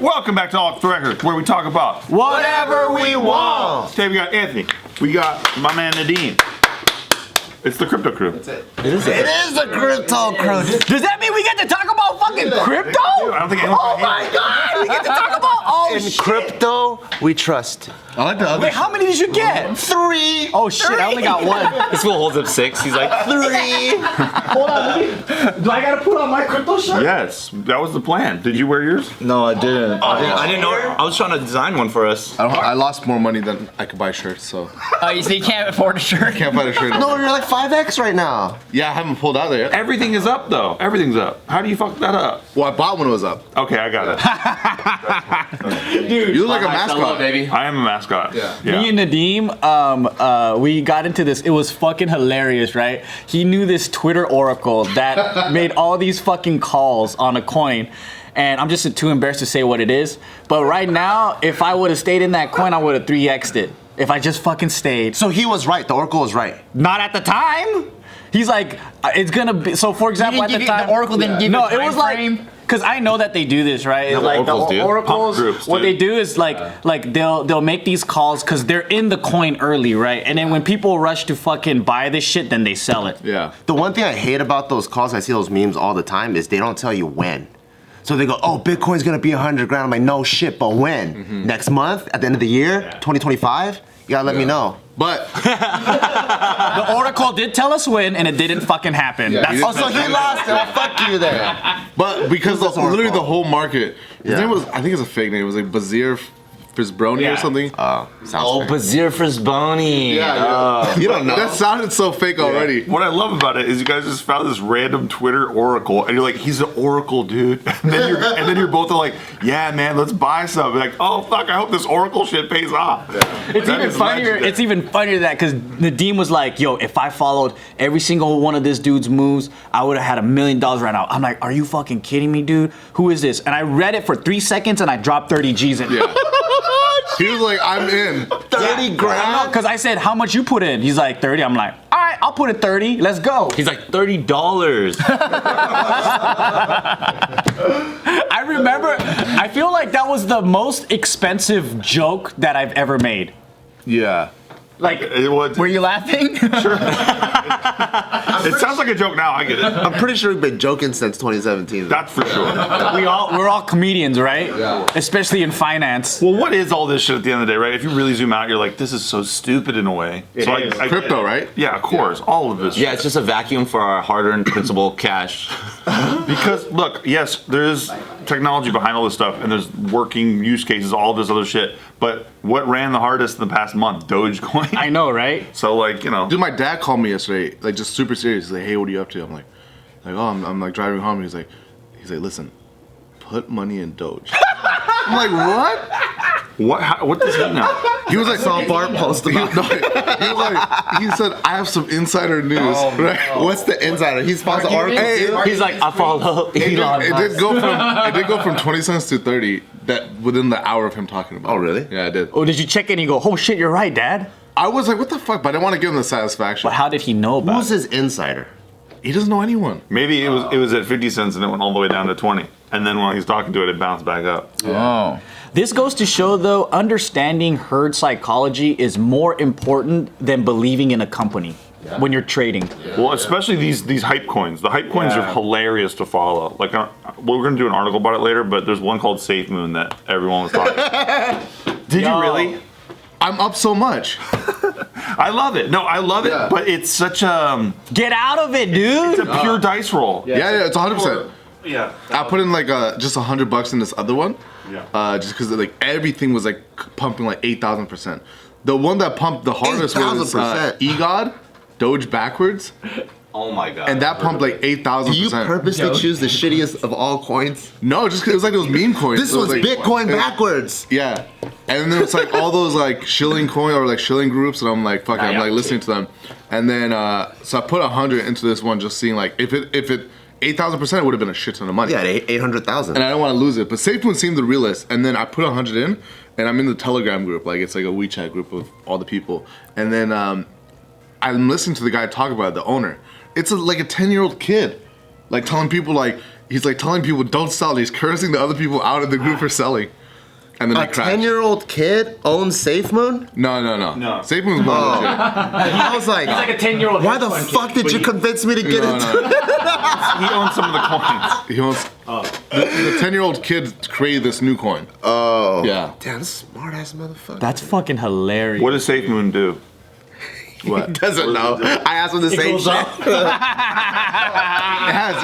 Welcome back to Off the Record, where we talk about whatever we want. Today we got Anthony. We got my man Nadine. It's the crypto crew. That's it. It is the crypto crew. Does that mean we get to talk about fucking crypto? I don't think anyone's Oh my god! We get to talk about In crypto, we trust. I like the other. Wait, how many did you get? 3. Oh shit! I only got 1. This fool holds up 6. He's like 3. Hold on, do I gotta put on my crypto shirt? Yes, that was the plan. Did you wear yours? No, I didn't. I didn't know. I was trying to design one for us. I lost more money than I could buy shirts, so Oh, you see, you can't afford a shirt. can't buy a shirt. No, you're like 5X right now. Yeah, I haven't pulled out there yet. Everything is up though. Everything's up. How do you fuck that up? Well, I bought when it was up. Okay, I got it. Dude, You look like a mascot, baby. I am a mascot. Yeah. me and Nadeem, we got into this. It was fucking hilarious, right? He knew this Twitter oracle that made all these fucking calls on a coin. And I'm just too embarrassed to say what it is. But right now, if I would have stayed in that coin, I would have 3x'd it. If I just fucking stayed. So he was right. The Oracle was right. Not at the time. He's like, it's gonna be. So for example, at the time, the Oracle didn't give you no, a it was time like. Cause I know that they do this, right? Yeah, like oracles do. oracles, Pump groups, what dude. they do is like they'll make these calls because they're in the coin early, right? And then when people rush to fucking buy this shit, then they sell it. Yeah. The one thing I hate about those calls, I see those memes all the time, is they don't tell you when. So they go, oh, Bitcoin's gonna be 100 grand. I'm like, no shit, but when? Next month? At the end of the year? 2025? You gotta let me know. But The oracle did tell us when, and it didn't fucking happen. Yeah, That's he Oh, so he lost it. Well, fuck you there. because Who's this literally Oracle? the whole market. His Yeah. name was, I think it's a fake name. It was like Bazir Frisbroni Yeah. or something. Sounds Oh, fair. Bazir Frisboni. You don't know. That sounded so fake already. What I love about it is you guys just found this random Twitter oracle, and you're like, he's an oracle, dude. And then you're both like, yeah, man, let's buy some. Like, oh fuck, I hope this oracle shit pays off. It's even funnier. It's even funnier that because Nadeem was like, "Yo, if I followed every single one of this dude's moves, I would have had $1 million right now." I'm like, "Are you fucking kidding me, dude? Who is this?" And I read it for 3 seconds and I dropped 30 G's in. Yeah. He was like, I'm in. 30 grand? Because I said, "How much you put in?" He's like, 30. I'm like, "All right, I'll put in 30. Let's go." He's like $30. I remember. I feel like that was the most expensive joke that I've ever made. Yeah. Like, It would. Were you laughing? It sounds like a joke now. I get it. I'm pretty sure we've been joking since 2017. That's for sure. we're all comedians, right? Yeah. Especially in finance. Well, what is all this shit at the end of the day, right? If you really zoom out, you're like, this is so stupid in a way. So I Crypto, right? Yeah, of course. All of this. Yeah, it's just a vacuum for our hard-earned principal cash. Because look, yes, there's technology behind all this stuff, and there's working use cases, all this other shit. But what ran the hardest in the past month? Dogecoin. I know, right? So like, you know. Dude, my dad called me yesterday, like just super serious. He's like, hey, what are you up to? I'm like, oh, I'm like driving home. He's like, listen, put money in Doge. I'm like, what? What does he know? He was like, saw Bart post about he said, I have some insider news. Right? What's the insider? He's sponsored Oracle. He's like, I follow Elon It did go from 20 cents to 30 that within the hour of him talking about it. Oh, really? Yeah, I did. Oh, did you check in and you go, "Oh shit, you're right, Dad"? I was like, what the fuck? But I didn't want to give him the satisfaction. But how did he know about Who's it? his insider? He doesn't know anyone. Maybe it was at 50 cents and it went all the way down to 20. And then while he's talking to it, it bounced back up. Oh. This goes to show, though, understanding herd psychology is more important than believing in a company when you're trading. Well, especially these hype coins. The hype coins are hilarious to follow. Like, we're going to do an article about it later, but there's one called Safe Moon that everyone was talking about. Did you really? I'm up so much. I love it. No, I love Yeah. it, but it's such a Get out of it, dude! it's a pure dice roll. Yeah, it's 100%. Yeah. I put in like just $100 in this other one. Yeah. Just because like everything was like pumping like 8,000%. The one that pumped the hardest was 8,000%. EGOD, Doge backwards, Oh my god. and that pumped like 8,000%. Do you purposely choose the shittiest of all coins? No, just 'cause it was like those meme coins. This It was like, Bitcoin backwards. Yeah. And then it's like all those like shilling coin or like shilling groups, and I'm like, fuck it, I'm like listening to them. And then so I put 100 into this one, just seeing like if it 8,000% would have been a shit ton of money. Yeah, 800,000. And I don't want to lose it. But SafeMoon seemed the realest. And then I put 100 in, and I'm in the Telegram group. Like, it's like a WeChat group of all the people. And then I'm listening to the guy talk about it, the owner. It's like a 10-year-old kid. Like, telling people, like, he's like telling people don't sell. And he's cursing the other people out of the group for selling. And then A they crashed. 10-year-old kid owns SafeMoon? No. SafeMoon's more legit. I was like, He's like a 10-year-old. why the fuck did you convince me to get into it? He owns some of the coins. He owns. The 10-year-old kid created this new coin. Oh. Yeah. Damn, this smart ass motherfucker. That's fucking hilarious. What does SafeMoon do? What? Doesn't know. I asked him the same shit.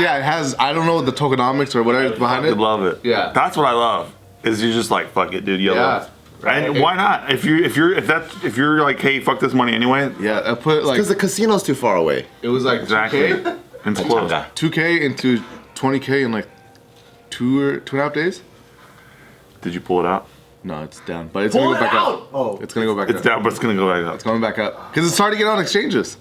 It has. I don't know the tokenomics or whatever is behind I it. love it. Yeah. That's what I love. Is you're just like, fuck it, dude, yellow. Yeah. And why not? If you're like, hey, fuck this money anyway. Yeah, I put like Because the casino's too far away. it was like Exactly. 2K, And it's close. 2K into 20K in like 2.5 days. Did Did you pull it out? No, it's down, but it's gonna go back up. Oh, it's gonna go back It's up. down, but it's gonna go back up. It's coming back up because it's starting to get on exchanges.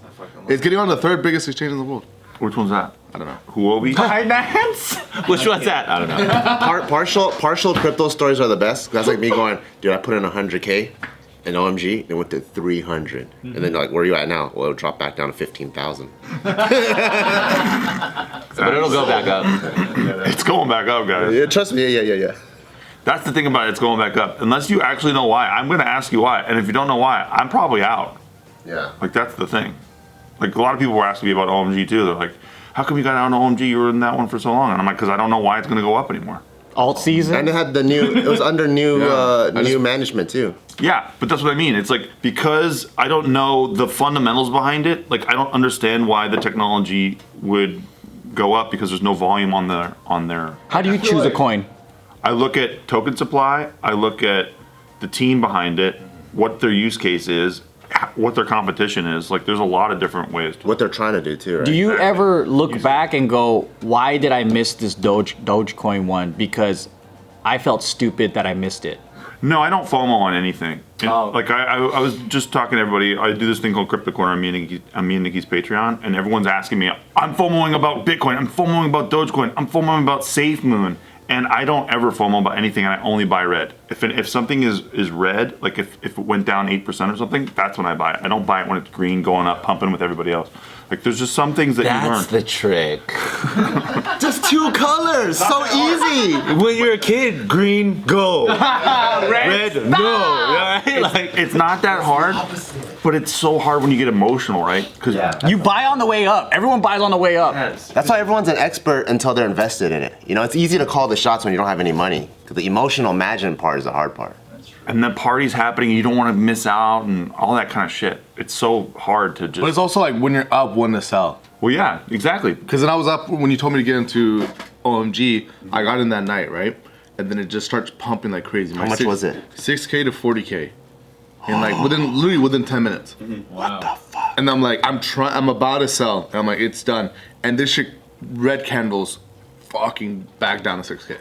It's getting on the third biggest exchange in the world. Which one's that? I don't know. Huobi? Binance? Which one's that? I don't know. Partial crypto stories are the best. That's like me going, dude, I put in 100K in OMG, and went to 300. And then like, where are you at now? Well, it'll drop back down to 15,000. But it'll go back up. It's going back up, guys. Yeah, trust me. Yeah. That's the thing about it. It's going back up. Unless you actually know why. I'm gonna ask you why. And if you don't know why, I'm probably out. Yeah. Like, that's the thing. Like, a lot of people were asking me about OMG too. They're like, how come you got out on OMG? You were in that one for so long. And I'm like, because I don't know why it's gonna go up anymore. Alt season? And it had the new. It was under new Yeah. new management too. Yeah, but that's what I mean. It's like, because I don't know the fundamentals behind it, like, I don't understand why the technology would go up because there's no volume on their. How do you choose a coin? I look at token supply, I look at the team behind it, what their use case is, what their competition is. Like, there's a lot of different ways to. What they're trying to do too, right? Do you ever look back and go, why did I miss this Dogecoin one? Because I felt stupid that I missed it. No, I don't FOMO on anything. Oh. Like, I was just talking to everybody. I do this thing called Crypto Corner on me and Nikki's Patreon, and everyone's asking me, I'm FOMOing about Bitcoin, I'm FOMOing about Dogecoin, I'm FOMOing about SafeMoon. And I don't ever FOMO about anything, and I only buy red. If something is red, like if it went down 8% or something, that's when I buy it. I don't buy it when it's green, going up, pumping with everybody else. Like, there's just some things that you That's learn. the trick. Just 2 colors, so easy. When you're a kid, green, go. Red, no. Right? Like, It's not that hard, but it's so hard when you get emotional, right? Because You buy on the way up. Everyone buys on the way up. That's why everyone's an expert until they're invested in it. You know, it's easy to call the shots when you don't have any money. 'Cause the emotional imagine part is the hard part. and the party's happening, you don't want to miss out, and all that kind of shit. It's so hard to But it's just. also like when you're up, when to sell. Well, yeah, exactly. Because then I was up when you told me to get into OMG. I got in that night, right? And then it just starts pumping like crazy. How much was it? 6K to 40K. And like literally within 10 minutes. What the fuck? And I'm like, I'm about to sell. And I'm like, it's done. And this shit, red candles, fucking back down to 6K.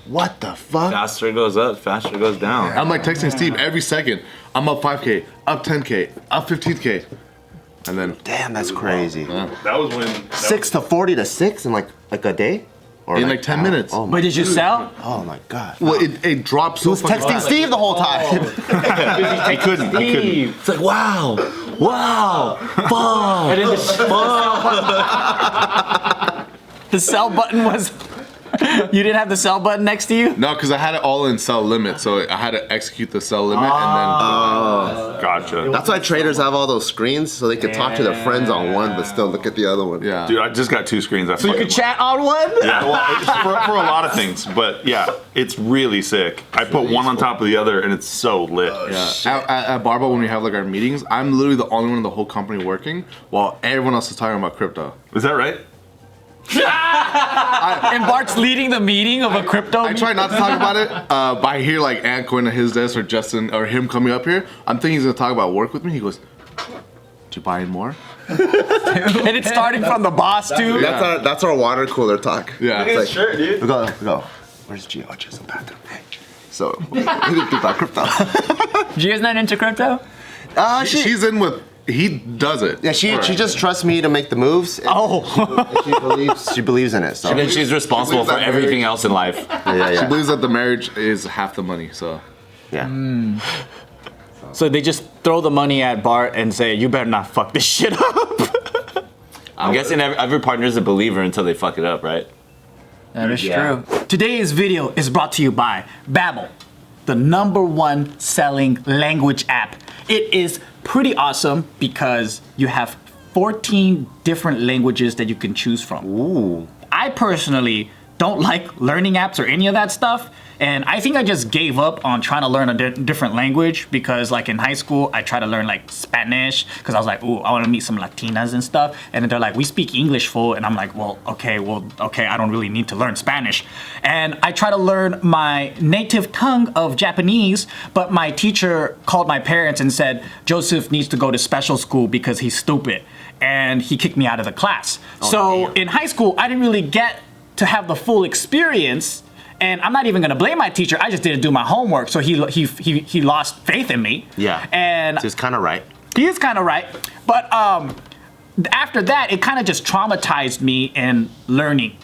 What the fuck? faster it goes up, faster it goes down. I'm like texting Steve every second. I'm up 5K, up 10K, up 15K. And then Damn, that's crazy. That was when. 6 to 40 to 6 in like a day? Or in like 10 minutes. Oh But my, did you sell? oh my god. Well, it dropped so Who's fucking texting fast. Steve the whole time? He couldn't. It's like, wow, fuck. And then the sell button was. You didn't have the sell button next to you? No, because I had it all in sell limit, so I had to execute the sell limit Gotcha. That's why traders have all those screens so they can talk to their friends on one but still look at the other one. and then yeah. Dude, I just got 2 screens. So you could chat on one? Yeah, well, it's for a lot of things, but yeah, it's really sick. I put one on top of the other, and it's so lit. Yeah. At Barbo, when we have like our meetings, I'm literally the only one in the whole company working, while everyone else is talking about crypto. Is that right? And Bart's leading the meeting of a crypto. I try not to talk about it, but I hear like Ant going to his desk or Justin or him coming up here. I'm thinking he's gonna talk about work with me. He goes, "Do you buying more?" And it's starting from the boss too. That's our water cooler talk. Yeah. It's like, Sure, dude. we go. Where's Gio? Oh, Gio's in the bathroom. Hey. So, we didn't think about crypto. Gia's not into crypto? She's in with. He does it. Yeah, she just trusts me to make the moves. And Oh. she believes in it. So And then she's responsible for everything else in life. She yeah. believes that the marriage is half the money. So Yeah. So they just throw the money at Bart and say, you better not fuck this shit up. I'm guessing every partner is a believer until they fuck it up, right? That is Yeah. true. Today's video is brought to you by Babbel, the #1 selling language app. It is pretty awesome because you have 14 different languages that you can choose from. Ooh. I personally don't like learning apps or any of that stuff. And I think I just gave up on trying to learn a different language because like in high school, I tried to learn like Spanish because I was like, ooh, I want to meet some Latinas and stuff. And then they're like, we speak English, fool. And I'm like, okay, I don't really need to learn Spanish. And I try to learn my native tongue of Japanese, but my teacher called my parents and said, Joseph needs to go to special school because he's stupid. And he kicked me out of the class. So damn. in high school, I didn't really get to have the full experience. And I'm not even gonna blame my teacher. I just didn't do my homework, so he lost faith in me. Yeah. And So it's kind of right. he is kind of right. But after that, it kind of just traumatized me in learning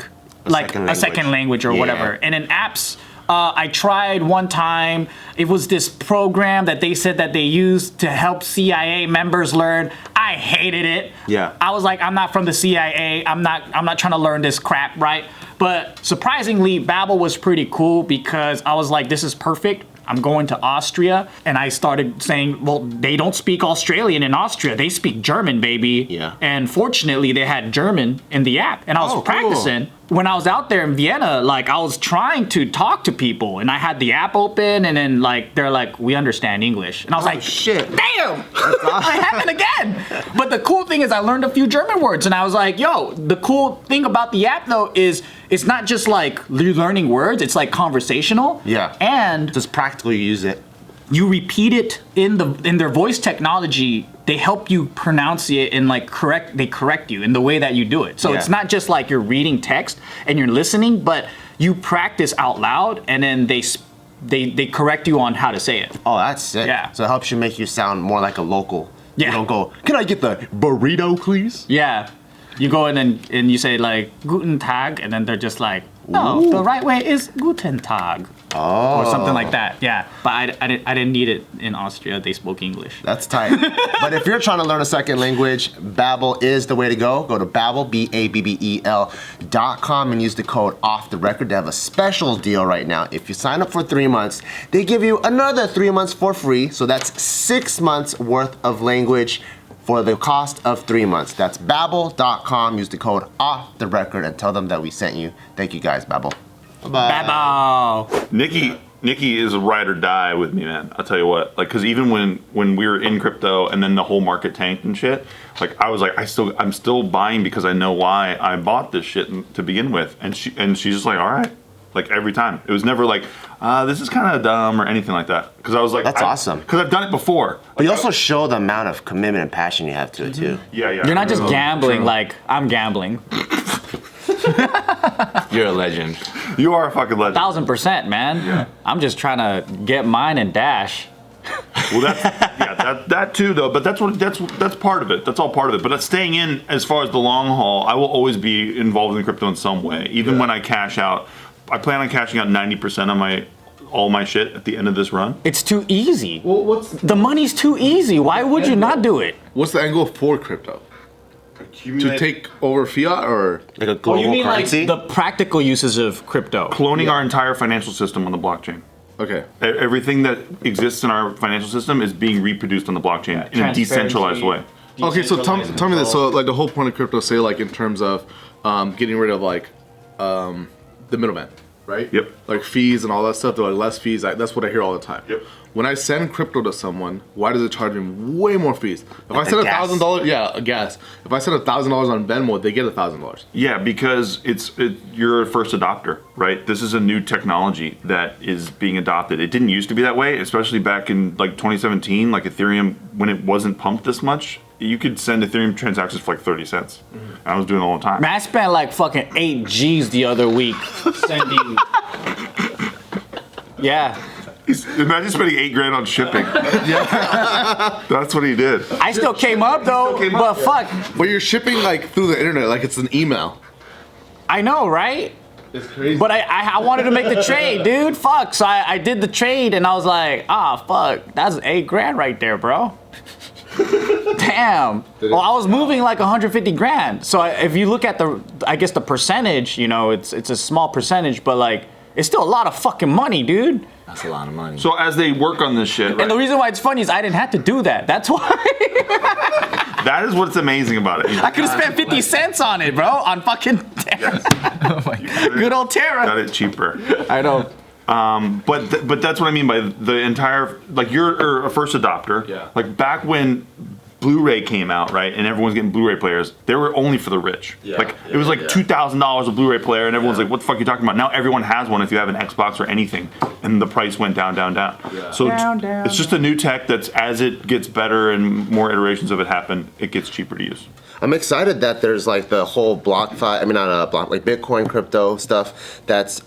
second a second language or Yeah. whatever. And in apps, I tried one time. It was this program that they said that they used to help CIA members learn. I hated it. Yeah. I was like, I'm not from the CIA. I'm not trying to learn this crap, right? But surprisingly, Babbel was pretty cool because I was like, this is perfect. I'm going to Austria. And I started saying, well, they don't speak Australian in Austria. They speak German, baby. Yeah. And fortunately, they had German in the app. And I was Oh, cool. practicing. When I was out there in Vienna, like I was trying to talk to people and I had the app open and then like, they're like, we understand English. And I was like, shit. damn, it happened again. But the cool thing is I learned a few German words and I was like, yo, the cool thing about the app though is it's not just like learning words, it's like conversational. Yeah. And Just practically use it. you repeat it in their voice technology. They help you pronounce it and like they correct you in the way that you do it. So Yeah. it's not just like you're reading text and you're listening, but you practice out loud and then they correct you on how to say it. Oh, that's sick. Yeah. So it helps you make you sound more like a local. Yeah. You don't go, can I get the burrito, please? Yeah. You go in and you say like Guten Tag and then they're just like, no, the right way is Guten Tag. Oh. Or something like that. Yeah. But I didn't need it in Austria. They spoke English. That's tight. But if you're trying to learn a second language, Babbel is the way to go. Go to Babbel, BABBEL.com and use the code OFFTHERECORD. They have a special deal right now. If you sign up for 3 months, they give you another 3 months for free. So that's 6 months worth of language for the cost of 3 months. That's Babbel.com. Use the code OFFTHERECORD and tell them that we sent you. Thank you guys, Babbel. Bye-bye. Babbel. Nikki is a ride or die with me, man. I'll tell you what. Like, cause even when we were in crypto and then the whole market tanked and shit, like I was like, I'm still buying because I know why I bought this shit to begin with. And she's just like, all right. Like every time. It was never like, this is kind of dumb or anything like that. Cause I was like, That's awesome. Cause I've done it before. But you also show the amount of commitment and passion you have to it too. Yeah. You're not just gambling like I'm gambling. You're a legend. You are a fucking legend. 1000%, man. Yeah. I'm just trying to get mine and dash. Well, that too though. But that's part of it. That's all part of it. But staying in as far as the long haul, I will always be involved in crypto in some way. Even when I cash out, I plan on cashing out 90% of all my shit at the end of this run. It's too easy. Well, The money's too easy. Why would you not do it? what's the angle for crypto? To take over fiat or? Like a global currency. like the practical uses of crypto? Cloning our entire financial system on the blockchain. Okay. Everything that exists in our financial system is being reproduced on the blockchain in a decentralized way. Okay, so tell me this. So like the whole point of crypto, say like in terms of getting rid of like the middleman, right? Yep. Like fees and all that stuff. They're like less fees. That's what I hear all the time. Yep. When I send crypto to someone, why does it charge me way more fees? If I send gas. $1,000, yeah, a gas. If I send $1,000 on Venmo, they get $1,000. Yeah, because you're a first adopter, right? This is a new technology that is being adopted. It didn't used to be that way, especially back in like 2017, like Ethereum, when it wasn't pumped this much. You could send Ethereum transactions for like 30 cents. I was doing it all the time. Man, I spent like fucking 8 G's the other week sending. Yeah. Imagine spending $8,000 on shipping. Yeah, that's what he did. I still came up though, but fuck. But you're shipping like through the internet, like it's an email. I know, right? It's crazy. But I wanted to make the trade, dude. Fuck. So I did the trade and I was like, fuck. That's $8,000 right there, bro. Damn. Well, I was moving like 150 grand. So if you look at I guess the percentage, you know, it's a small percentage, but like it's still a lot of fucking money, dude. That's a lot of money. So as they work on this shit, right, And the reason why it's funny is I didn't have to do that. That's why. that is what's amazing about it. I could have spent 50 cents on it, bro. On fucking Oh my God. Good old Terra. Got it cheaper. I know. But that's what I mean by the entire, like, you're a first adopter. Yeah. Like back when Blu-ray came out, right, and everyone's getting Blu-ray players, they were only for the rich. Yeah, Like it was like $2,000 a Blu-ray player, and everyone's like, "What the fuck are you talking about?" Now everyone has one if you have an Xbox or anything, and the price went down. Yeah. So Down, it's just a new tech that's, as it gets better and more iterations of it happen, it gets cheaper to use. I'm excited that there's like the whole BlockFi, I mean not a block, like Bitcoin crypto stuff that's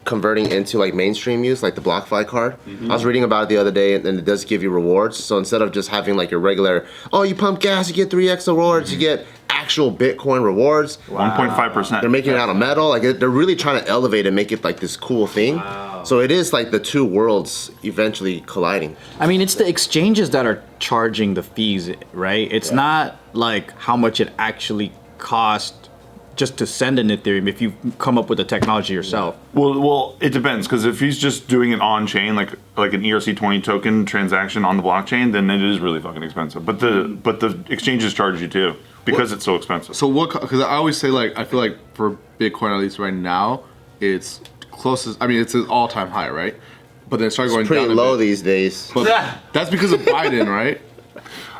converting into like mainstream use, like the BlockFi card. I was reading about it the other day, and it does give you rewards. So instead of just having like your regular, oh, you pump gas, you get 3x rewards, you get actual Bitcoin rewards. 1.5%. They're making it out of metal. Like they're really trying to elevate and make it like this cool thing. So it is like the two worlds eventually colliding. I mean, it's the exchanges that are charging the fees, right? It's not like how much it actually costs just to send an Ethereum if you come up with the technology yourself. Well, it depends, because if he's just doing it on chain, like an ERC20 token transaction on the blockchain, then it is really fucking expensive. But the exchanges charge you too because it's so expensive. So what? Because I always say like I feel like for Bitcoin at least right now, it's closest. I mean, it's an all-time high, right? But then it started going Pretty down low a bit. these days. But that's because of Biden, right?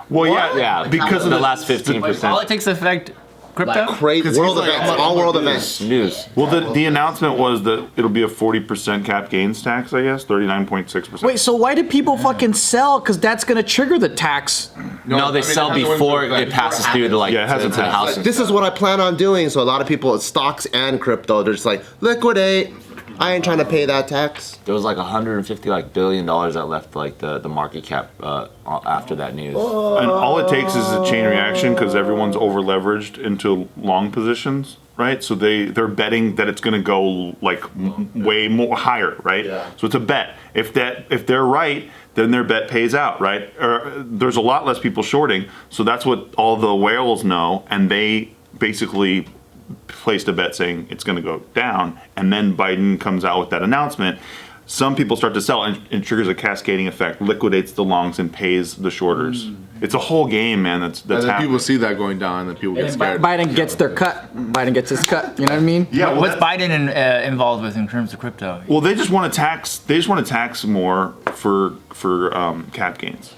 Well, Yeah, because of the last 15%. Politics affect crypto? Great 'Cause world he's like, events, I'm all like, world this. events. News. Well, the announcement was that it'll be a 40% cap gains tax, I guess, 39.6%. Wait, so why did people fucking sell? Because that's gonna trigger the tax. No, they sell before it passes through to like Yeah, it hasn't to the passed. house. This is what I plan on doing. So a lot of people, stocks and crypto, they're just like, liquidate. I ain't trying to pay that tax. There was like 150 billion dollars that left like the market cap after that news. And all it takes is a chain reaction because everyone's over leveraged into long positions, right? So they're betting that it's going to go like way more higher, right? Yeah. So it's a bet. If they're right, then their bet pays out, right? There's a lot less people shorting, so that's what all the whales know, and they basically placed a bet saying it's going to go down, and then Biden comes out with that announcement. Some people start to sell, and it triggers a cascading effect, liquidates the longs and pays the shorters. It's a whole game, man. That's And then happening. people see that going down, and then people get scared. Biden gets their cut. Biden gets his cut. You know what I mean? Yeah, well, What's Biden involved with in terms of crypto? well, they just want to tax. They just want to tax more for cap gains.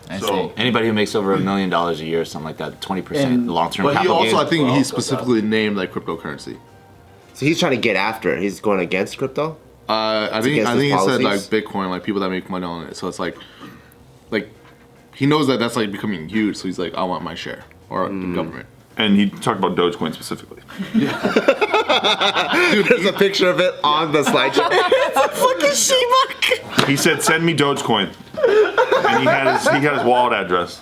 I So- see. Anybody who makes over $1 million a year, something like that, 20% And- long-term But he capital also, I gains. think he specifically named like cryptocurrency. So he's trying to get after it. He's going against crypto. I think against he his said like policies? Bitcoin, like people that make money on it. So it's like he knows that that's like becoming huge. So he's like, I want my share or the government. And he talked about Dogecoin specifically. There's a picture of it on the slideshow. Fucking Shiba. He said, "Send me Dogecoin," and he had his wallet address.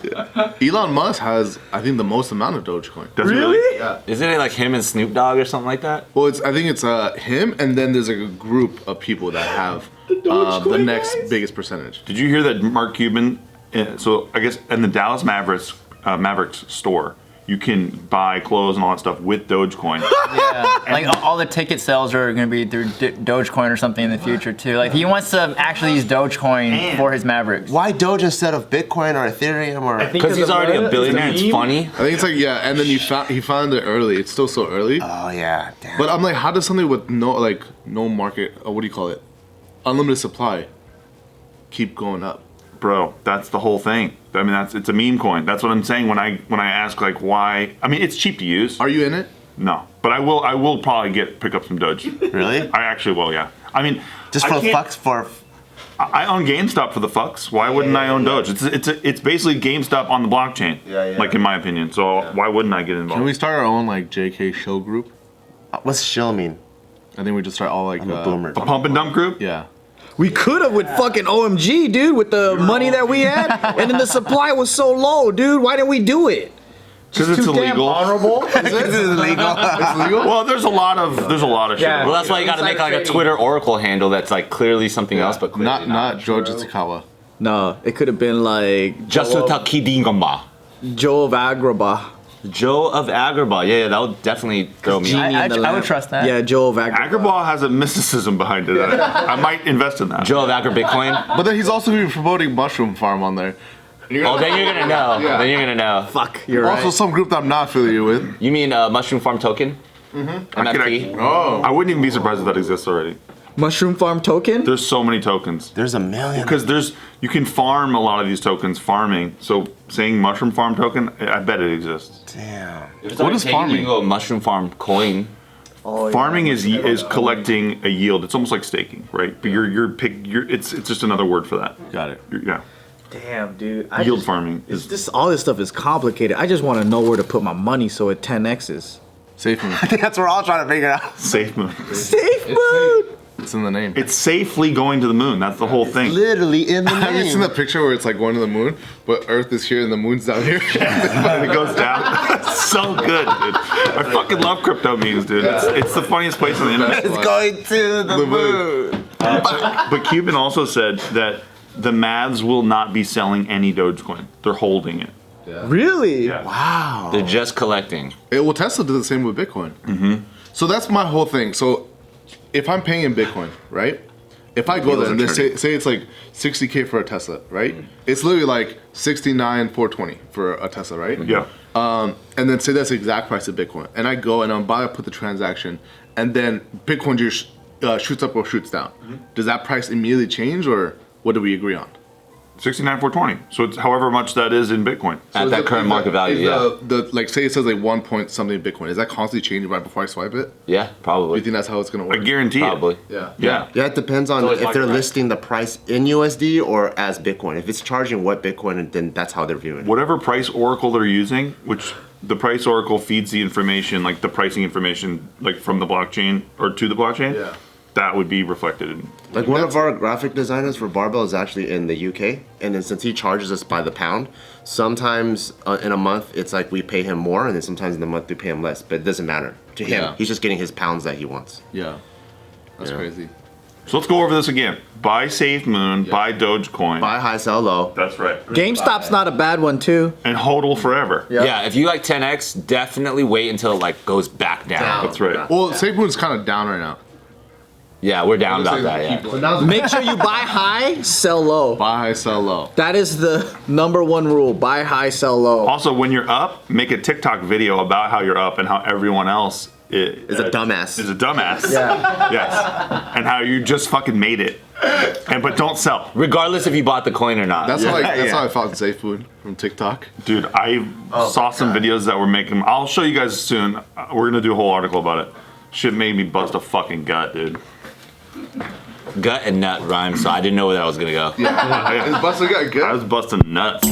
Elon Musk has, I think, the most amount of Dogecoin. Does he really? Isn't it like him and Snoop Dogg or something like that? Well, I think it's him, and then there's like a group of people that have the next biggest percentage. Did you hear that Mark Cuban? So I guess in the Dallas Mavericks store, you can buy clothes and all that stuff with Dogecoin. Yeah, like all the ticket sales are going to be through Dogecoin or something in the future too. Like he wants to actually use Dogecoin for his Mavericks. Why Doge instead of Bitcoin or Ethereum or? Because he's already a billionaire. It's funny. I think it's like and then he found it early. It's still so early. Oh yeah, damn. But I'm like, how does something with no market, what do you call it, unlimited supply, keep going up? Bro, that's the whole thing. I mean, it's a meme coin. That's what I'm saying when I ask like why. I mean, it's cheap to use. Are you in it? No, but I will probably pick up some Doge. Really? I actually will. Yeah. I mean, Just for I the can't- fucks for. I own GameStop for the fucks. Why wouldn't I own Doge? It's basically GameStop on the blockchain. Yeah. Like in my opinion. So why wouldn't I get involved? Can we start our own like JK show group? What's shill mean? I think we just start all like I'm a boomer. A pump and dump group? Yeah. We could have with fucking OMG, dude, with the money that we had, and then the supply was so low, dude. Why didn't we do it? Because it's Too damn illegal. honorable. This is illegal. It's legal. Well, there's a lot of shit. Yeah. Well, that's why you got to make like a Twitter Oracle handle that's like clearly something else, but clearly Not George Jitsukawa. No, it could have been like JustKiddingNews. Joe of Agrabah. Joe of Agrabah. Yeah, that would definitely throw me. Genie I in the would lamp. trust that. Yeah, Joe of Agrabah. Agrabah has a mysticism behind it. I might invest in that. Joe of Agri Bitcoin. But then he's also been promoting Mushroom Farm on there. Oh, then you're gonna know. Yeah. Then you're gonna know. Fuck, you're Also, right. some group that I'm not affiliated with. You mean Mushroom Farm Token? Mm-hmm. MFT. Oh. I wouldn't even be surprised if that exists already. Mushroom Farm token? There's so many tokens. There's a million. Because you can farm a lot of these tokens farming. So saying mushroom farm token, I bet it exists. Damn. What is farming? You can go Mushroom Farm coin. Farming is collecting a yield. It's almost like staking, right? But it's just another word for that. Got it. Yeah. Damn, dude. Yield farming It's is this all this stuff is complicated. I just want to know where to put my money so it 10x's. Safe Moon. I think that's what we're all trying to figure out. safe moon. Safe mood. It's in the name. It's safely going to the moon. That's the whole thing. Literally in the Have you seen name. the picture where it's like going to the moon, but Earth is here and the moon's down here? And it goes down. So good, dude. I fucking love crypto memes, dude. It's the funniest place on the internet. It's going to the moon. But Cuban also said that the Mavs will not be selling any Dogecoin. They're holding it. Really? Yeah. Wow. They're just collecting. Well, Tesla did the same with Bitcoin. Mm-hmm. So that's my whole thing. So if I'm paying in Bitcoin, right? If I go there and they say it's like 60K for a Tesla, right? It's literally like 69,420 for a Tesla, right? Yeah. And then say that's the exact price of Bitcoin, and I go and I'm about to put the transaction, and then Bitcoin just shoots up or shoots down. Does that price immediately change, or what do we agree on? 69,420. So it's however much that is in Bitcoin. At that current market value, yeah. The like say it says like 1 point something Bitcoin. Is that constantly changing right before I swipe it? Yeah, Do probably. you think that's how it's gonna I work? guarantee Probably. it. Yeah. Yeah. Yeah, it depends on always if market they're price. listing the price in USD or as Bitcoin. If it's charging what Bitcoin, then that's how they're viewing it. Whatever price oracle they're using, which the price oracle feeds the information, like the pricing information, like from the blockchain or to the blockchain, Yeah. that would be reflected in. Like one of our graphic designers for Barbell is actually in the UK, and then since he charges us by the pound, sometimes in a month it's like we pay him more, and then sometimes in the month we pay him less. But it doesn't matter to him. Yeah. He's just getting his pounds that he wants. Yeah. That's Yeah. crazy. So let's go over this again. Buy SafeMoon, buy Dogecoin. Buy high, sell low. That's right. GameStop's not a bad one too. And hodl forever. Yeah, if you like 10x, definitely wait until it like goes back down. That's right. Well, SafeMoon's kind of down right now. Yeah, we're down about that. Yeah. Make sure you buy high, sell low. Buy high, sell low. That is the number one rule. Buy high, sell low. Also, when you're up, make a TikTok video about how you're up and how everyone else Is a dumbass. Is a dumbass. Yeah. Yes. And how you just fucking made it. But don't sell. Regardless if you bought the coin or not. That's how Yeah. I found SafeMoon from TikTok. Dude, I saw some videos that were making. I'll show you guys soon. We're gonna do a whole article about it. Shit made me bust a fucking gut, dude. Gut and nut rhyme, so I didn't know where that was gonna go. Is Buster got good? I was busting nuts.